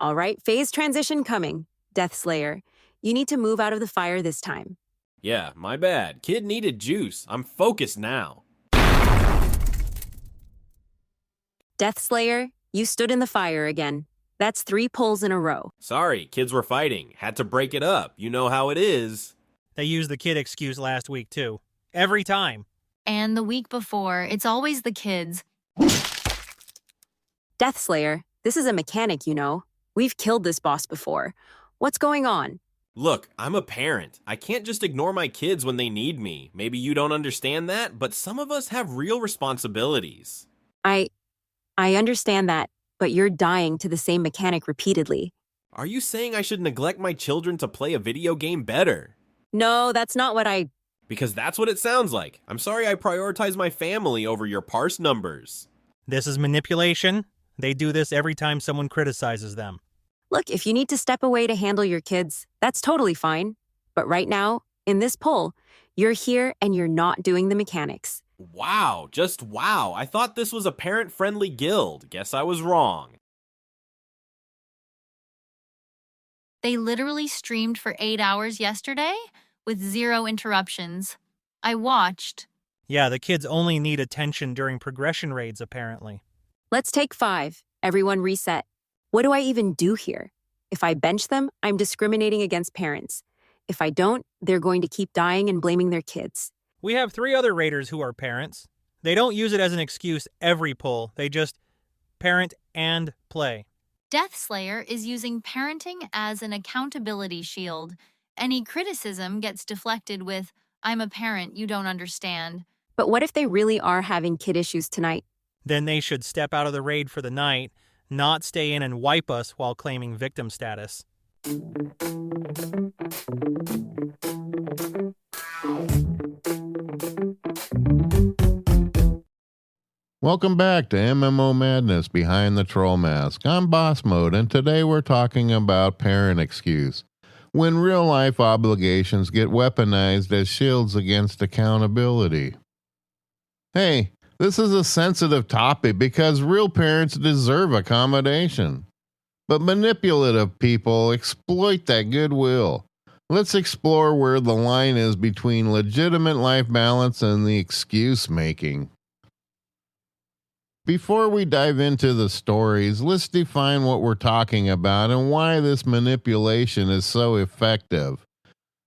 All right, phase transition coming. Death Slayer, you need to move out of the fire this time. Yeah, my bad. Kid needed juice. I'm focused now. Death Slayer, you stood in the fire again. That's 3 pulls in a row. Sorry, kids were fighting. Had to break it up. You know how it is. They used the kid excuse last week, too. Every time. And the week before, it's always the kids. Death Slayer, this is a mechanic, you know. We've killed this boss before. What's going on? Look, I'm a parent. I can't just ignore my kids when they need me. Maybe you don't understand that, but some of us have real responsibilities. I understand that, but you're dying to the same mechanic repeatedly. Are you saying I should neglect my children to play a video game better? No, that's not what I... Because that's what it sounds like. I'm sorry I prioritize my family over your parse numbers. This is manipulation. They do this every time someone criticizes them. Look, if you need to step away to handle your kids, that's totally fine. But right now, in this poll, you're here and you're not doing the mechanics. Wow, just wow. I thought this was a parent-friendly guild. Guess I was wrong. They literally streamed for 8 hours yesterday with 0 interruptions. I watched. Yeah, the kids only need attention during progression raids, apparently. Let's take 5. Everyone reset. What do I even do here? If I bench them, I'm discriminating against parents. If I don't, they're going to keep dying and blaming their kids. We have 3 other raiders who are parents. They don't use it as an excuse every pull. They just parent and play. Death Slayer is using parenting as an accountability shield. Any criticism gets deflected with, "I'm a parent, you don't understand." But what if they really are having kid issues tonight? Then they should step out of the raid for the night, not stay in and wipe us while claiming victim status. Welcome back to MMO Madness Behind the Troll Mask. I'm Boss Mode, and today we're talking about parent excuse. When real-life obligations get weaponized as shields against accountability. Hey, this is a sensitive topic because real parents deserve accommodation. But manipulative people exploit that goodwill. Let's explore where the line is between legitimate life balance and the excuse making. Before we dive into the stories, let's define what we're talking about and why this manipulation is so effective.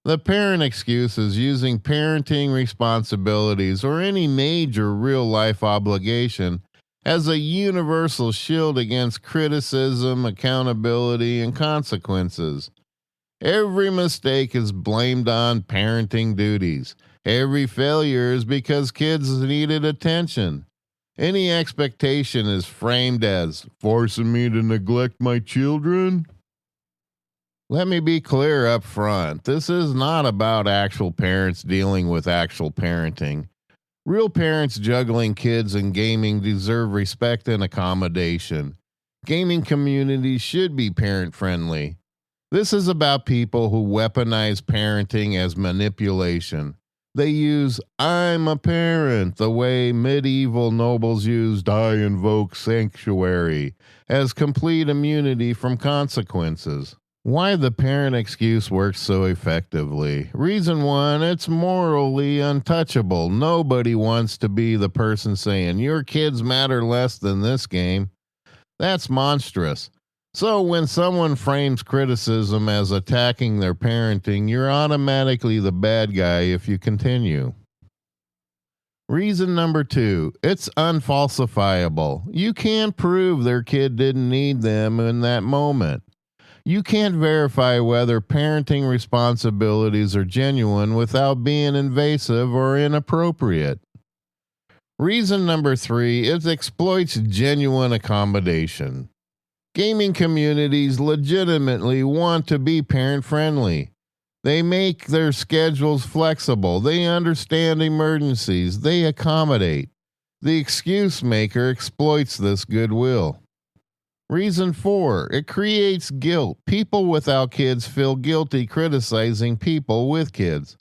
The parent excuse is using parenting responsibilities or any major real-life obligation as a universal shield against criticism, accountability, and consequences. Every mistake is blamed on parenting duties. Every failure is because kids needed attention. Any expectation is framed as forcing me to neglect my children. Let me be clear up front. This is not about actual parents dealing with actual parenting. Real parents juggling kids and gaming deserve respect and accommodation. Gaming communities should be parent-friendly. This is about people who weaponize parenting as manipulation. They use "I'm a parent" the way medieval nobles used "I invoke sanctuary" as complete immunity from consequences. Why the parent excuse works so effectively? Reason 1, it's morally untouchable. Nobody wants to be the person saying, "Your kids matter less than this game." That's monstrous. So when someone frames criticism as attacking their parenting, you're automatically the bad guy if you continue. Reason number 2, it's unfalsifiable. You can't prove their kid didn't need them in that moment. You can't verify whether parenting responsibilities are genuine without being invasive or inappropriate. Reason number 3, it exploits genuine accommodation. Gaming communities legitimately want to be parent-friendly. They make their schedules flexible. They understand emergencies. They accommodate. The excuse maker exploits this goodwill. Reason 4, it creates guilt. People without kids feel guilty criticizing people with kids.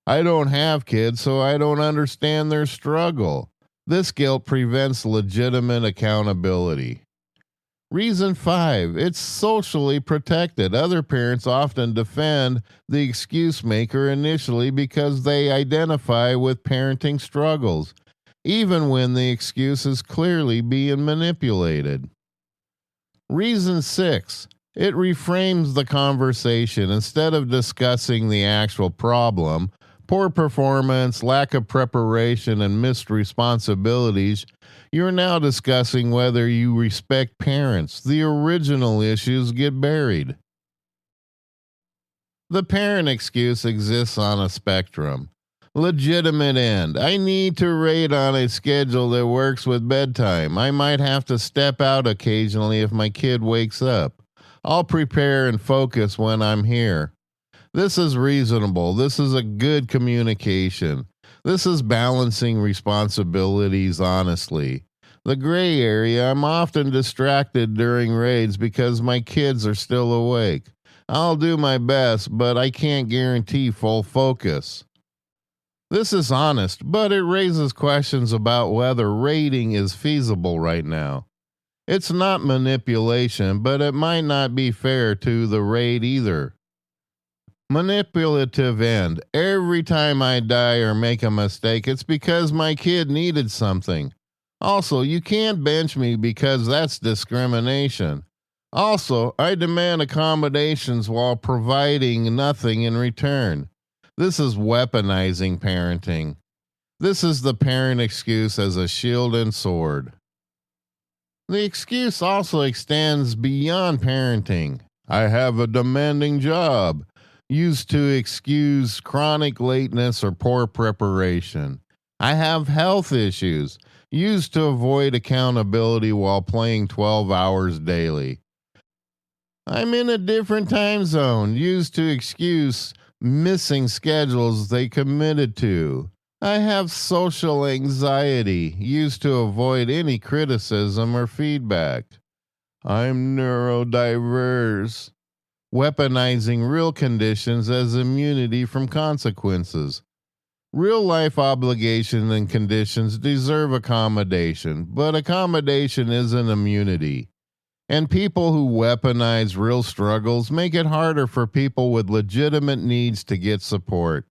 I don't have kids, so I don't understand their struggle. This guilt prevents legitimate accountability. Reason 5, it's socially protected. Other parents often defend the excuse maker initially because they identify with parenting struggles, even when the excuse is clearly being manipulated. Reason 6, it reframes the conversation. Instead of discussing the actual problem, poor performance, lack of preparation, and missed responsibilities, you're now discussing whether you respect parents. The original issues get buried. The parent excuse exists on a spectrum. Legitimate end. I need to rate on a schedule that works with bedtime. I might have to step out occasionally if my kid wakes up. I'll prepare and focus when I'm here. This is reasonable. This is a good communication. This is balancing responsibilities honestly. The gray area, I'm often distracted during raids because my kids are still awake. I'll do my best, but I can't guarantee full focus. This is honest, but it raises questions about whether raiding is feasible right now. It's not manipulation, but it might not be fair to the raid either. Manipulative end. Every time I die or make a mistake, it's because my kid needed something. Also, you can't bench me because that's discrimination. Also, I demand accommodations while providing nothing in return. This is weaponizing parenting. This is the parent excuse as a shield and sword. The excuse also extends beyond parenting. I have a demanding job, used to excuse chronic lateness or poor preparation. I have health issues, used to avoid accountability while playing 12 hours daily. I'm in a different time zone, used to excuse missing schedules they committed to. I have social anxiety, used to avoid any criticism or feedback. I'm neurodiverse, weaponizing real conditions as immunity from consequences. Real life obligations and conditions deserve accommodation, but accommodation isn't immunity. And people who weaponize real struggles make it harder for people with legitimate needs to get support.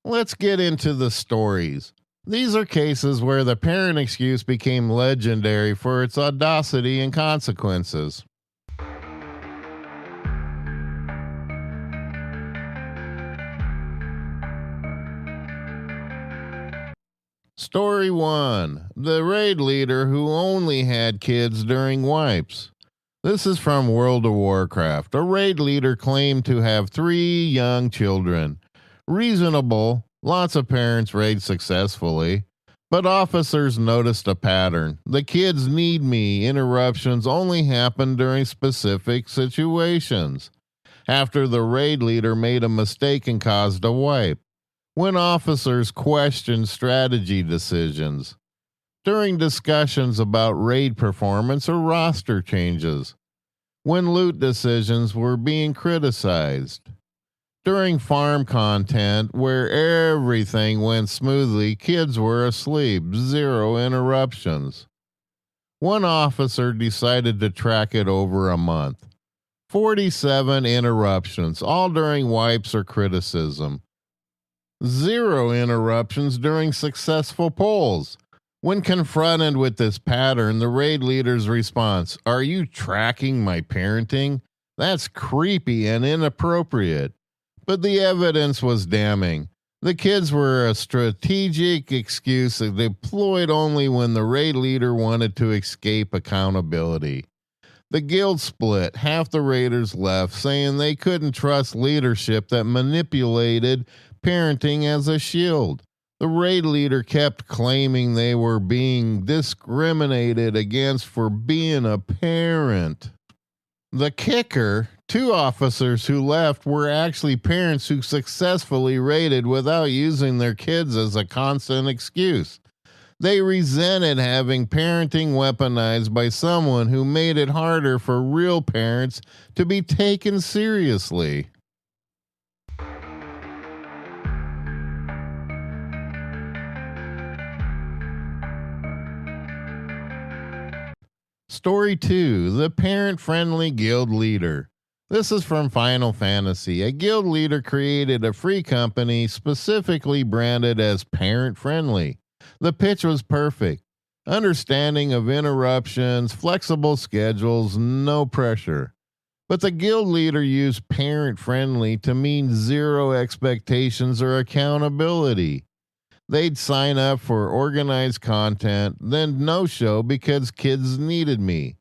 Let's get into the stories. These are cases where the parent excuse became legendary for its audacity and consequences. Story 1. The raid leader who only had kids during wipes. This is from World of Warcraft. A raid leader claimed to have 3 young children. Reasonable, lots of parents raid successfully, but officers noticed a pattern. The kids need me interruptions only happen during specific situations. After the raid leader made a mistake and caused a wipe. When officers questioned strategy decisions. During discussions about raid performance or roster changes. When loot decisions were being criticized. During farm content where everything went smoothly, kids were asleep, 0 interruptions. One officer decided to track it over a month. 47 interruptions, all during wipes or criticism. 0 interruptions during successful polls. When confronted with this pattern, the raid leader's response, "Are you tracking my parenting? That's creepy and inappropriate." But the evidence was damning. The kids were a strategic excuse deployed only when the raid leader wanted to escape accountability. The guild split. Half the raiders left, saying they couldn't trust leadership that manipulated parenting as a shield. The raid leader kept claiming they were being discriminated against for being a parent. The kicker, 2 officers who left were actually parents who successfully raided without using their kids as a constant excuse. They resented having parenting weaponized by someone who made it harder for real parents to be taken seriously. Story 2, The Parent-Friendly Guild Leader. This is from Final Fantasy. A guild leader created a free company specifically branded as parent-friendly. The pitch was perfect. Understanding of interruptions, flexible schedules, no pressure. But the guild leader used parent-friendly to mean zero expectations or accountability. They'd sign up for organized content, then no-show because kids needed me.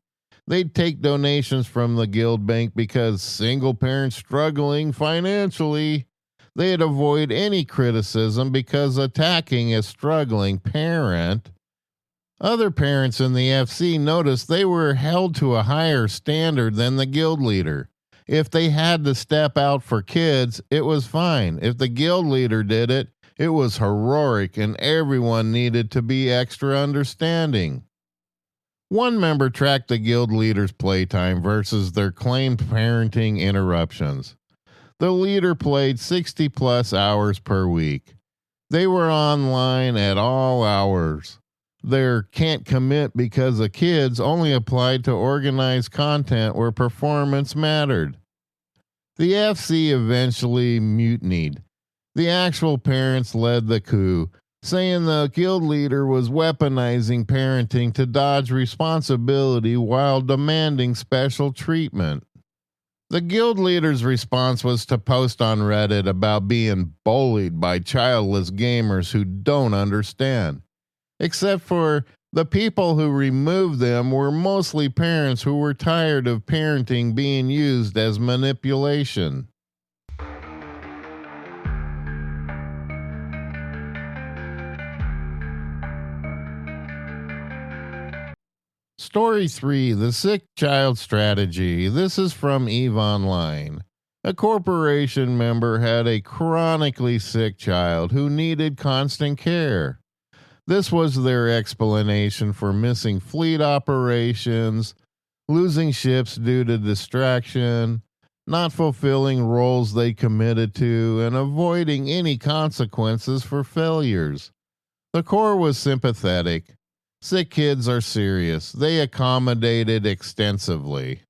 They'd take donations from the guild bank because single parents struggling financially. They'd avoid any criticism because attacking a struggling parent. Other parents in the FC noticed they were held to a higher standard than the guild leader. If they had to step out for kids, it was fine. If the guild leader did it, it was heroic and everyone needed to be extra understanding. One member tracked the guild leader's playtime versus their claimed parenting interruptions. The leader played 60 plus hours per week. They were online at all hours. Their can't commit because of kids only applied to organized content where performance mattered. The FC eventually mutinied. The actual parents led the coup, saying the guild leader was weaponizing parenting to dodge responsibility while demanding special treatment. The guild leader's response was to post on Reddit about being bullied by childless gamers who don't understand. Except for the people who removed them were mostly parents who were tired of parenting being used as manipulation. Story 3, The Sick Child Strategy. This is from EVE Online. A corporation member had a chronically sick child who needed constant care. This was their explanation for missing fleet operations, losing ships due to distraction, not fulfilling roles they committed to, and avoiding any consequences for failures. The Corps was sympathetic. Sick kids are serious. They accommodated extensively.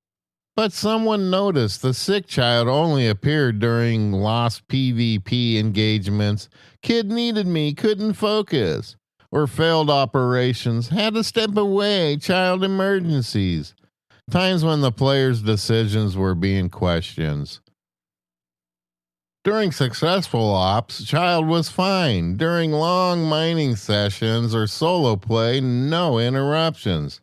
But someone noticed the sick child only appeared during lost PvP engagements. Kid needed me, couldn't focus. Or failed operations, had to step away, child emergencies. Times when the player's decisions were being questioned. During successful ops, child was fine. During long mining sessions or solo play, no interruptions.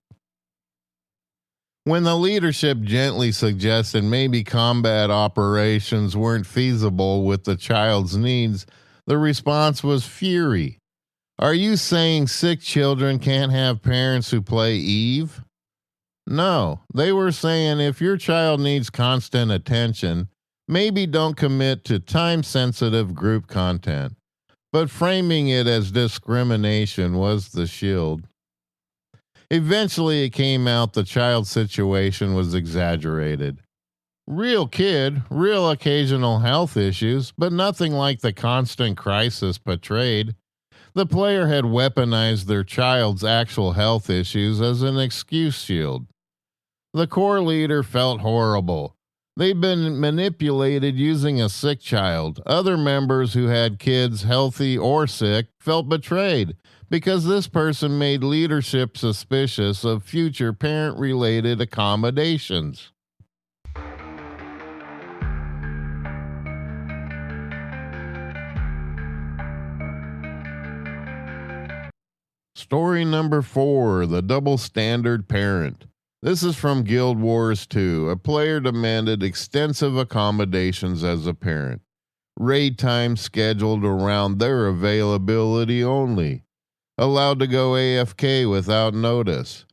When the leadership gently suggested maybe combat operations weren't feasible with the child's needs, the response was fury. Are you saying sick children can't have parents who play EVE? No, they were saying if your child needs constant attention, maybe don't commit to time-sensitive group content. But framing it as discrimination was the shield. Eventually, it came out the child's situation was exaggerated. Real kid, real occasional health issues, but nothing like the constant crisis portrayed. The player had weaponized their child's actual health issues as an excuse shield. The core leader felt horrible. They'd been manipulated using a sick child. Other members who had kids healthy or sick felt betrayed because this person made leadership suspicious of future parent-related accommodations. Story number 4, The Double Standard Parent. This is from Guild Wars 2. A player demanded extensive accommodations as a parent. Raid time scheduled around their availability only. Allowed to go AFK without notice.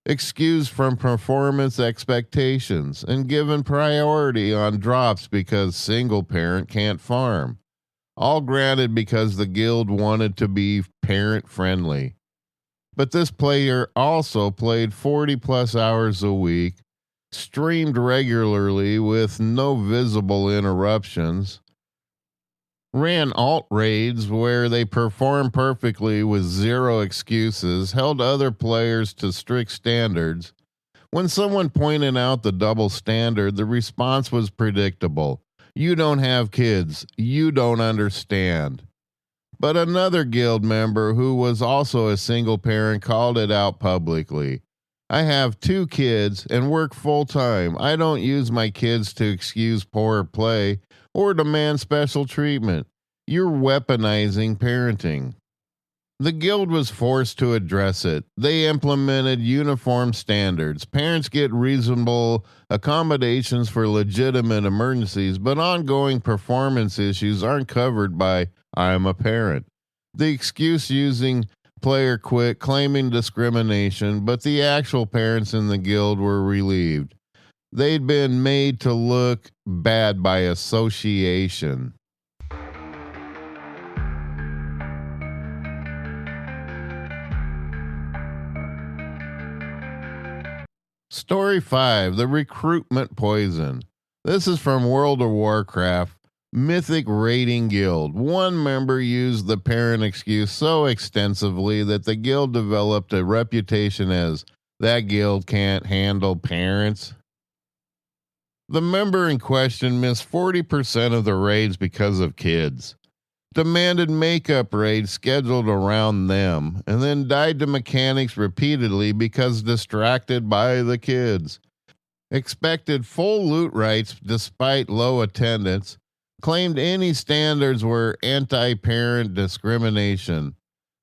Excused from performance expectations and given priority on drops because single parent can't farm. All granted because the guild wanted to be parent friendly. But this player also played 40 plus hours a week, streamed regularly with no visible interruptions, ran alt raids where they performed perfectly with zero excuses, held other players to strict standards, When someone pointed out the double standard, the response was predictable. You don't have kids. You don't understand. But another guild member who was also a single parent called it out publicly. I have 2 kids and work full time. I don't use my kids to excuse poor play or demand special treatment. You're weaponizing parenting. The guild was forced to address it. They implemented uniform standards. Parents get reasonable accommodations for legitimate emergencies, but ongoing performance issues aren't covered by I'm a parent. The excuse using player quit claiming discrimination, but the actual parents in the guild were relieved. They'd been made to look bad by association. Story 5, The Recruitment Poison. This is from World of Warcraft, Mythic Raiding Guild. One member used the parent excuse so extensively that the guild developed a reputation as, that guild can't handle parents. The member in question missed 40% of the raids because of kids, demanded makeup raids scheduled around them, and then died to mechanics repeatedly because distracted by the kids. Expected full loot rights despite low attendance, claimed any standards were anti-parent discrimination.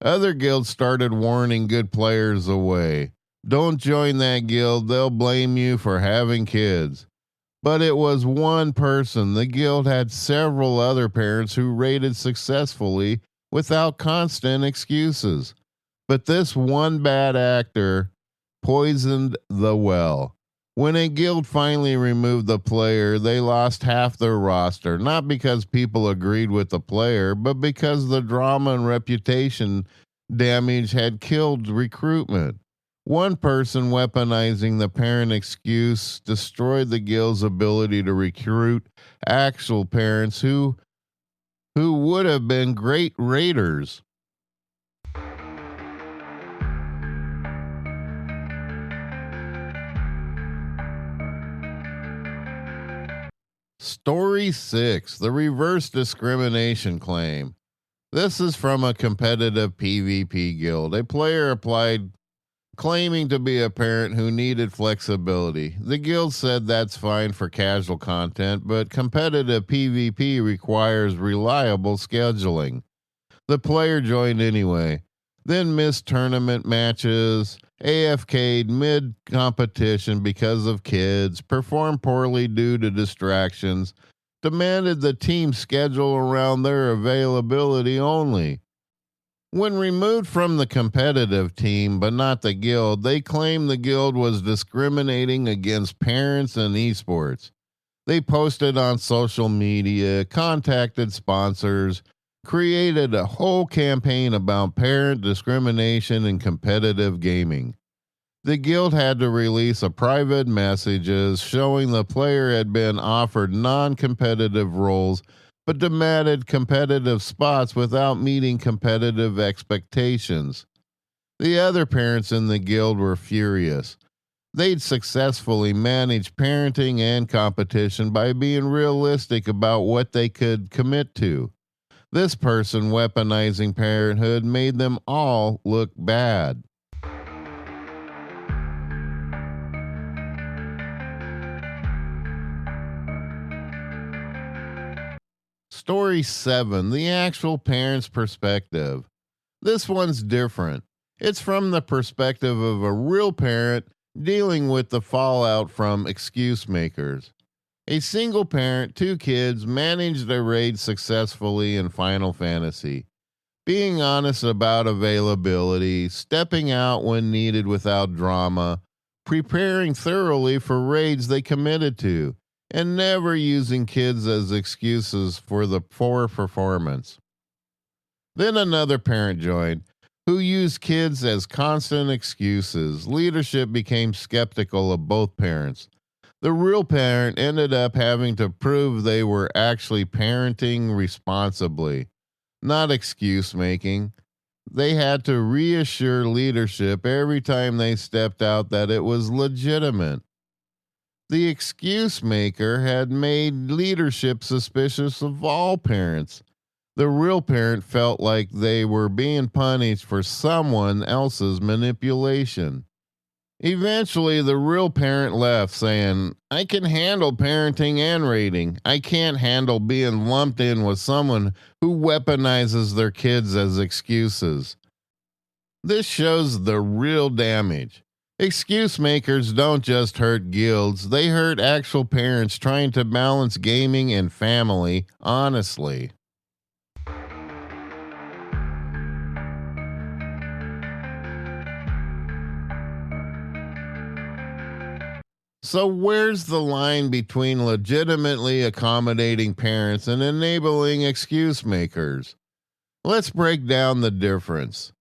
Other guilds started warning good players away. Don't join that guild, they'll blame you for having kids. But it was one person. The guild had several other parents who raided successfully without constant excuses. But this one bad actor poisoned the well. When a guild finally removed the player, they lost half their roster, not because people agreed with the player, but because the drama and reputation damage had killed recruitment. One person weaponizing the parent excuse destroyed the guild's ability to recruit actual parents who would have been great raiders. Story 6, The Reverse Discrimination Claim. This is from a competitive PvP guild. A player applied claiming to be a parent who needed flexibility. The guild said that's fine for casual content, but competitive PvP requires reliable scheduling. The player joined anyway, then missed tournament matches, AFK'd mid competition because of kids, performed poorly due to distractions, demanded the team schedule around their availability only. When removed from the competitive team, but not the guild, they claimed the guild was discriminating against parents and esports. They posted on social media, contacted sponsors, created a whole campaign about parent discrimination in competitive gaming. The guild had to release a private messages showing the player had been offered non-competitive roles but demanded competitive spots without meeting competitive expectations. The other parents in the guild were furious. They'd successfully managed parenting and competition by being realistic about what they could commit to. This person weaponizing parenthood made them all look bad. Story 7, The Actual Parent's Perspective. This one's different. It's from the perspective of a real parent dealing with the fallout from excuse makers. A single parent, 2 kids, managed a raid successfully in Final Fantasy. Being honest about availability, stepping out when needed without drama, preparing thoroughly for raids they committed to, and never using kids as excuses for the poor performance. Then another parent joined, who used kids as constant excuses. Leadership became skeptical of both parents. The real parent ended up having to prove they were actually parenting responsibly, not excuse making. They had to reassure leadership every time they stepped out that it was legitimate. The excuse maker had made leadership suspicious of all parents. The real parent felt like they were being punished for someone else's manipulation. Eventually, the real parent left, saying, I can handle parenting and rating. I can't handle being lumped in with someone who weaponizes their kids as excuses. This shows the real damage. Excuse makers don't just hurt guilds, they hurt actual parents trying to balance gaming and family honestly. So, where's the line between legitimately accommodating parents and enabling excuse makers? Let's break down the difference.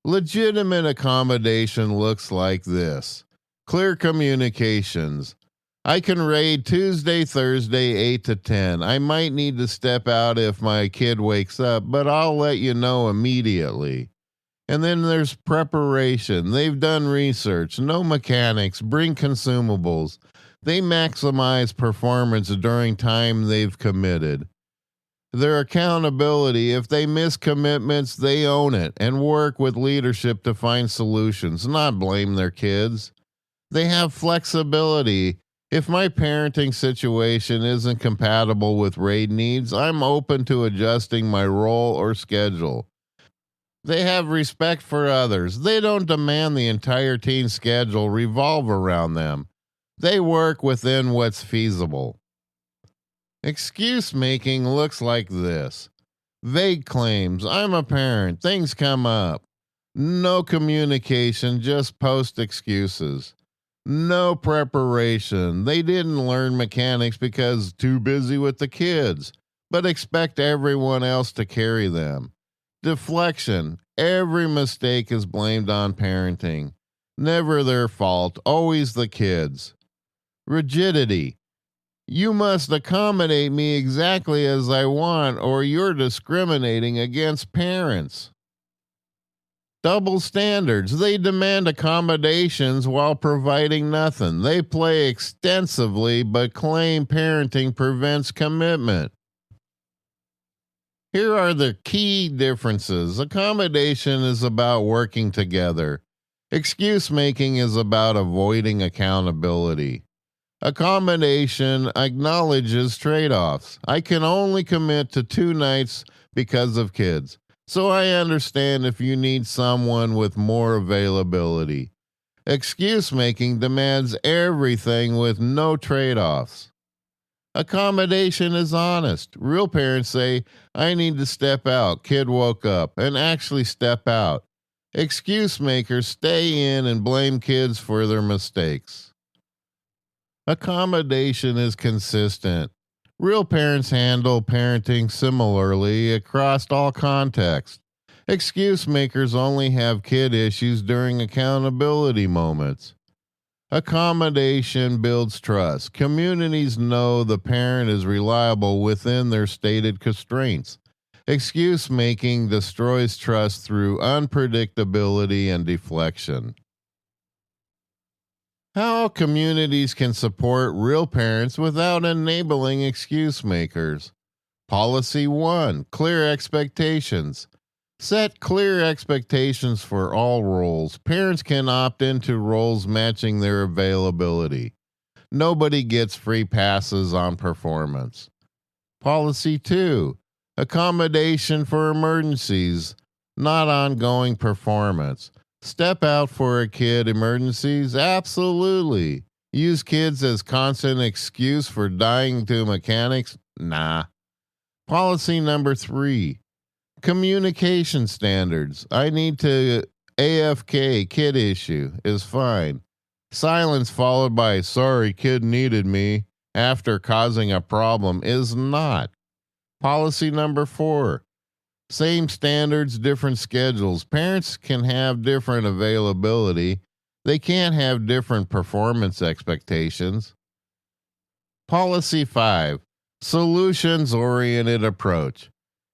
Legitimate accommodation looks like this: clear communications. I can raid Tuesday, Thursday, 8 to 10. I might need to step out if my kid wakes up, but I'll let you know immediately. And then there's preparation. They've done research, no mechanics, bring consumables. They maximize performance during time they've committed. Their accountability: if they miss commitments, they own it and work with leadership to find solutions, not blame their kids. They have flexibility. If my parenting situation isn't compatible with raid needs, I'm open to adjusting my role or schedule. They have respect for others. They don't demand the entire team's schedule revolve around them. They work within what's feasible. Excuse making looks like this: vague claims. I'm a parent. Things come up. No communication, just post excuses. No preparation. They didn't learn mechanics because too busy with the kids, but expect everyone else to carry them. Deflection. Every mistake is blamed on parenting. Never their fault, always the kids. Rigidity. You must accommodate me exactly as I want, or you're discriminating against parents. Double standards. They demand accommodations while providing nothing. They play extensively but claim parenting prevents commitment. Here are the key differences. Accommodation is about working together. Excuse making is about avoiding accountability. Accommodation acknowledges trade-offs. I can only commit to 2 nights because of kids, so I understand if you need someone with more availability. Excuse making demands everything with no trade-offs. Accommodation is honest. Real parents say, I need to step out. Kid woke up, and actually step out. Excuse makers stay in and blame kids for their mistakes. Accommodation is consistent. Real parents handle parenting similarly across all contexts. Excuse makers only have kid issues during accountability moments. Accommodation builds trust. Communities know the parent is reliable within their stated constraints. Excuse making destroys trust through unpredictability and deflection. How communities can support real parents without enabling excuse makers. Policy 1: clear expectations. Set clear expectations for all roles. Parents can opt into roles matching their availability. Nobody gets free passes on performance. Policy 2: accommodation for emergencies, not ongoing performance. Step out for a kid emergencies? Absolutely. Use kids as constant excuse for dying to mechanics? Nah. Policy number 3: communication standards. I need to AFK, kid issue is fine. Silence followed by sorry kid needed me after causing a problem is not. Policy number 4: same standards, different schedules. Parents can have different availability. They can't have different performance expectations. Policy 5: solutions oriented approach.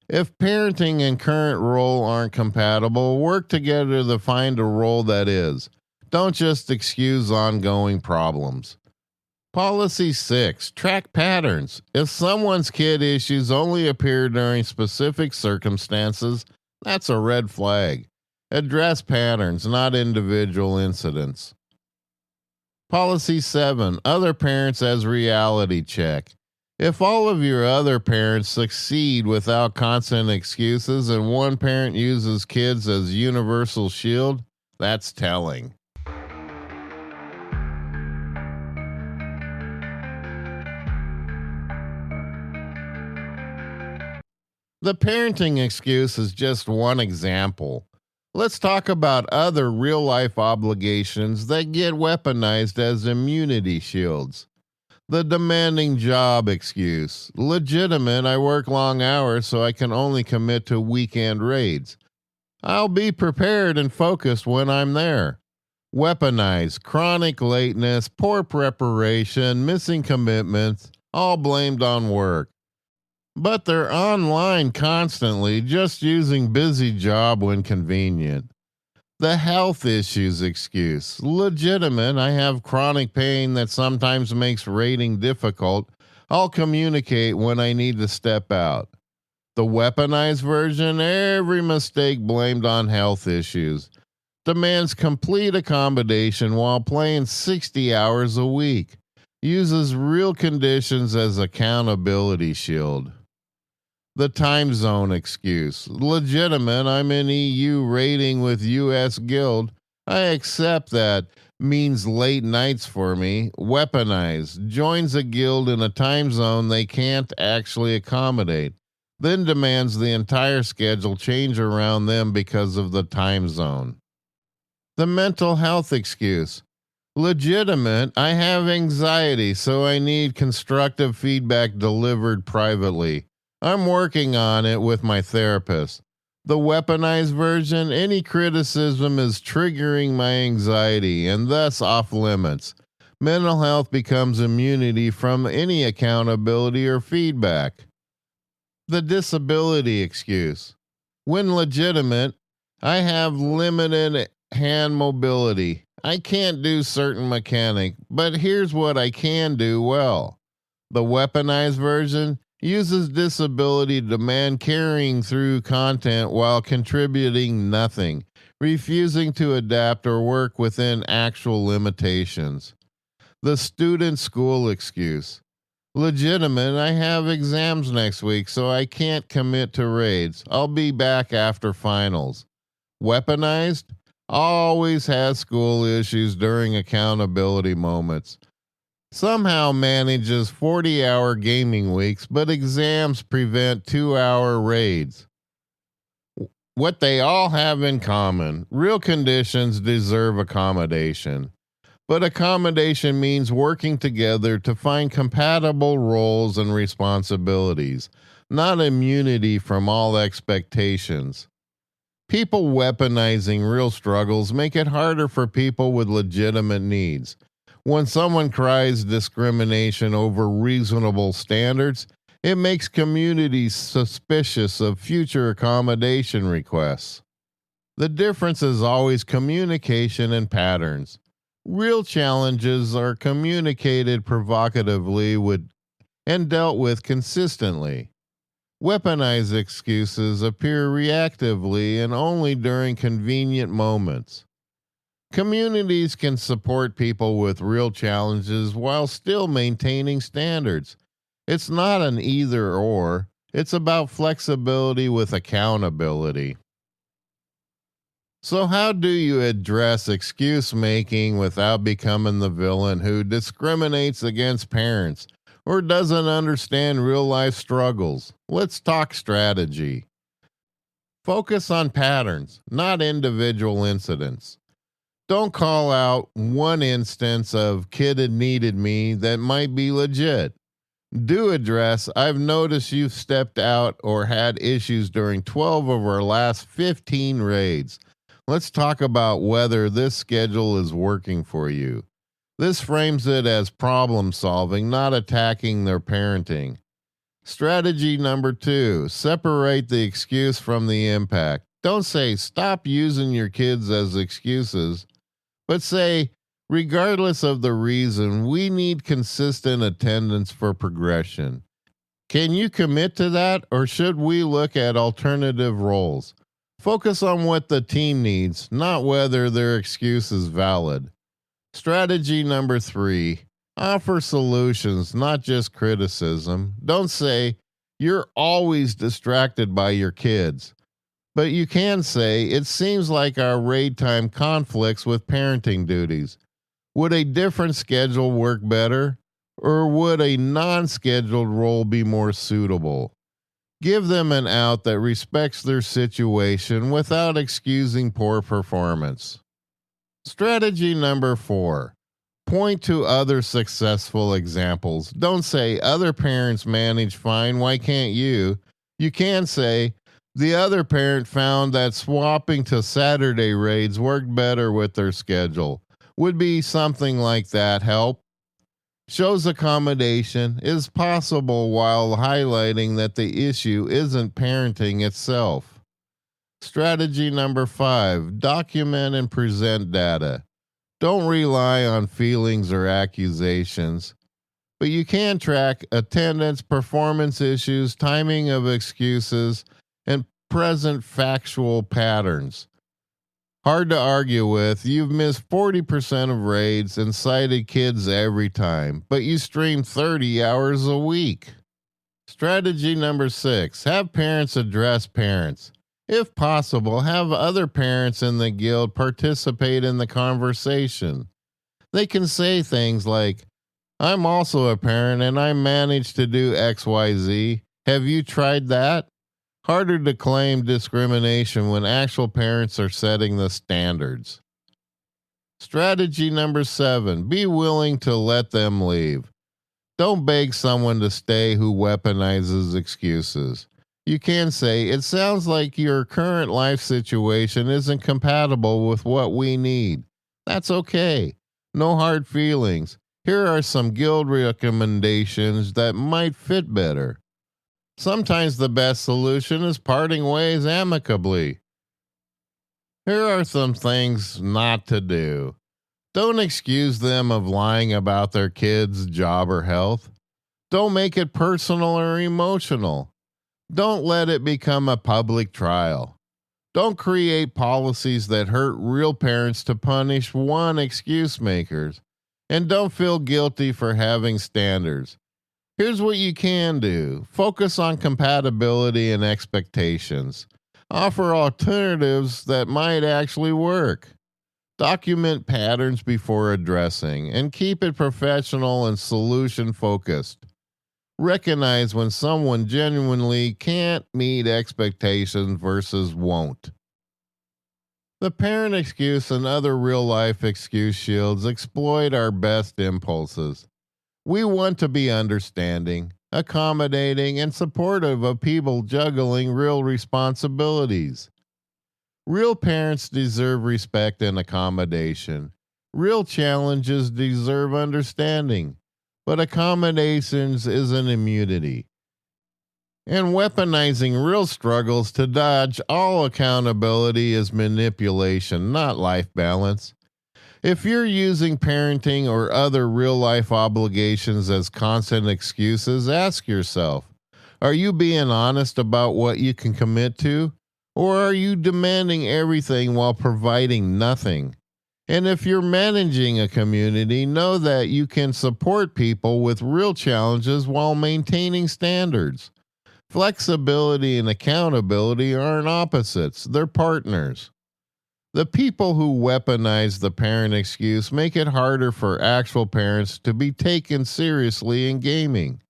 If parenting and current role aren't compatible, work together to find a role that is. Don't just excuse ongoing problems. Policy 6. Track patterns. If someone's kid issues only appear during specific circumstances, that's a red flag. Address patterns, not individual incidents. Policy 7. Other parents as reality check. If all of your other parents succeed without constant excuses and one parent uses kids as universal shield, that's telling. The parenting excuse is just one example. Let's talk about other real life obligations that get weaponized as immunity shields. The demanding job excuse. Legitimate, I work long hours so I can only commit to weekend raids. I'll be prepared and focused when I'm there. Weaponized, chronic lateness, poor preparation, missing commitments, all blamed on work. But they're online constantly, just using busy job when convenient. The health issues excuse. Legitimate, I have chronic pain that sometimes makes rating difficult. I'll communicate when I need to step out. The weaponized version, every mistake blamed on health issues. Demands complete accommodation while playing 60 hours a week. Uses real conditions as accountability shield. The time zone excuse. Legitimate, I'm in EU raiding with US Guild. I accept that. Means late nights for me. Weaponized. Joins a guild in a time zone they can't actually accommodate. Then demands the entire schedule change around them because of the time zone. The mental health excuse. Legitimate, I have anxiety, so I need constructive feedback delivered privately. I'm working on it with my therapist. The weaponized version, any criticism is triggering my anxiety and thus off limits. Mental health becomes immunity from any accountability or feedback. The disability excuse. When legitimate, I have limited hand mobility. I can't do certain mechanic, but here's what I can do well. The weaponized version uses disability to demand carrying through content while contributing nothing, refusing to adapt or work within actual limitations. The student school excuse. Legitimate, I have exams next week, so I can't commit to raids. I'll be back after finals. Weaponized, always has school issues during accountability moments. Somehow manages 40-hour gaming weeks, but exams prevent 2-hour raids. What they all have in common, real conditions deserve accommodation. But accommodation means working together to find compatible roles and responsibilities, not immunity from all expectations. People weaponizing real struggles make it harder for people with legitimate needs. When someone cries discrimination over reasonable standards, it makes communities suspicious of future accommodation requests. The difference is always communication and patterns. Real challenges are communicated provocatively and dealt with consistently. Weaponized excuses appear reactively and only during convenient moments. Communities can support people with real challenges while still maintaining standards. It's not an either or, it's about flexibility with accountability. So, how do you address excuse making without becoming the villain who discriminates against parents or doesn't understand real life struggles? Let's talk strategy. Focus on patterns, not individual incidents. Don't call out one instance of kid had needed me that might be legit. Do address, I've noticed you've stepped out or had issues during 12 of our last 15 raids. Let's talk about whether this schedule is working for you. This frames it as problem solving, not attacking their parenting. Strategy number 2, separate the excuse from the impact. Don't say, stop using your kids as excuses, but say, regardless of the reason, we need consistent attendance for progression. Can you commit to that, or should we look at alternative roles? Focus on what the team needs, not whether their excuse is valid. Strategy number 3, offer solutions, not just criticism. Don't say, you're always distracted by your kids. But you can say, it seems like our raid time conflicts with parenting duties. Would a different schedule work better? Or would a non scheduled role be more suitable? Give them an out that respects their situation without excusing poor performance. Strategy number 4, point to other successful examples. Don't say, other parents manage fine, why can't you? You can say, the other parent found that swapping to Saturday raids worked better with their schedule. Would be something like that help? Shows accommodation is possible while highlighting that the issue isn't parenting itself. Strategy number 5, document and present data. Don't rely on feelings or accusations, but you can track attendance, performance issues, timing of excuses, and present factual patterns. Hard to argue with. You've missed 40% of raids and cited kids every time, but you stream 30 hours a week. Strategy number 6, have parents address parents. If possible, have other parents in the guild participate in the conversation. They can say things like, I'm also a parent and I managed to do XYZ. Have you tried that? Harder to claim discrimination when actual parents are setting the standards. Strategy number 7, be willing to let them leave. Don't beg someone to stay who weaponizes excuses. You can say, it sounds like your current life situation isn't compatible with what we need. That's okay. No hard feelings. Here are some guild recommendations that might fit better. Sometimes the best solution is parting ways amicably. Here are some things not to do. Don't excuse them of lying about their kids' job or health. Don't make it personal or emotional. Don't let it become a public trial. Don't create policies that hurt real parents to punish one excuse makers. And don't feel guilty for having standards. Here's what you can do. Focus on compatibility and expectations. Offer alternatives that might actually work. Document patterns before addressing, and keep it professional and solution focused. Recognize when someone genuinely can't meet expectations versus won't. The parent excuse and other real-life excuse shields exploit our best impulses. We want to be understanding, accommodating, and supportive of people juggling real responsibilities. Real parents deserve respect and accommodation. Real challenges deserve understanding, but accommodations is an immunity. And weaponizing real struggles to dodge all accountability is manipulation, not life balance. If you're using parenting or other real-life obligations as constant excuses, ask yourself, are you being honest about what you can commit to? Or are you demanding everything while providing nothing? And if you're managing a community, know that you can support people with real challenges while maintaining standards. Flexibility and accountability aren't opposites, they're partners. The people who weaponize the parent excuse make it harder for actual parents to be taken seriously in gaming.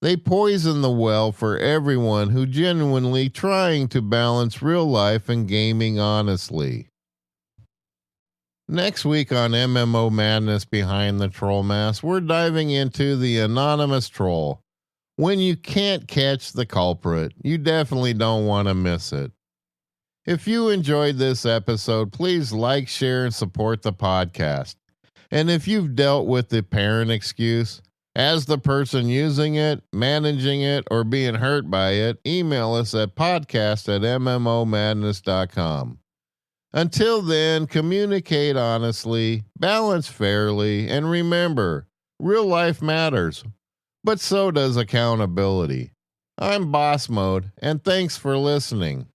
They poison the well for everyone who genuinely trying to balance real life and gaming honestly. Next week on MMO Madness Behind the Troll Mask, we're diving into the anonymous troll. When you can't catch the culprit, you definitely don't want to miss it. If you enjoyed this episode, please like, share, and support the podcast. And if you've dealt with the parent excuse, As the person using it, managing it, or being hurt by it, email us at podcast@mmomadness.com. Until then, communicate honestly, balance fairly, and remember, real life matters, but so does accountability. I'm Boss Mode, and thanks for listening.